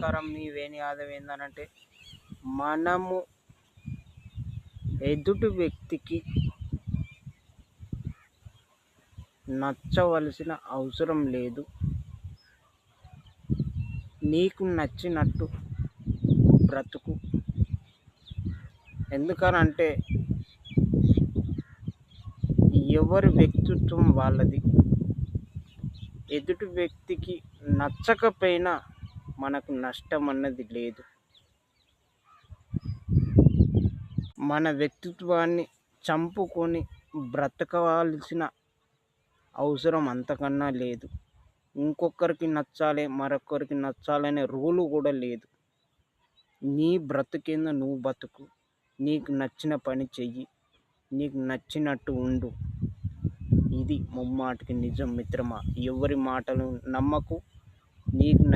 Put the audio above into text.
నమస్కారం. మీ వేణి యాదవ్. ఏందనంటే, మనము ఎదుటి వ్యక్తికి నచ్చవలసిన అవసరం లేదు. నీకు నచ్చినట్టు బ్రతుకు. ఎందుకనంటే ఎవరి వ్యక్తిత్వం వాళ్ళది. ఎదుటి వ్యక్తికి నచ్చకపోయినా మనకు నష్టం అన్నది లేదు. మన వ్యక్తిత్వాన్ని చంపుకొని బ్రతకవలసిన అవసరం అంతకన్నా లేదు. ఇంకొకరికి నచ్చాలి, మరొకరికి నచ్చాలనే రూలు కూడా లేదు. నీ బ్రతుకేందో నువ్వు బతుకు. నీకు నచ్చిన పని చెయ్యి. నీకు నచ్చినట్టు ఉండు. ఇది ముమ్మాటికి నిజం మిత్రమా. ఎవరి మాటలు నమ్మకు. నీకు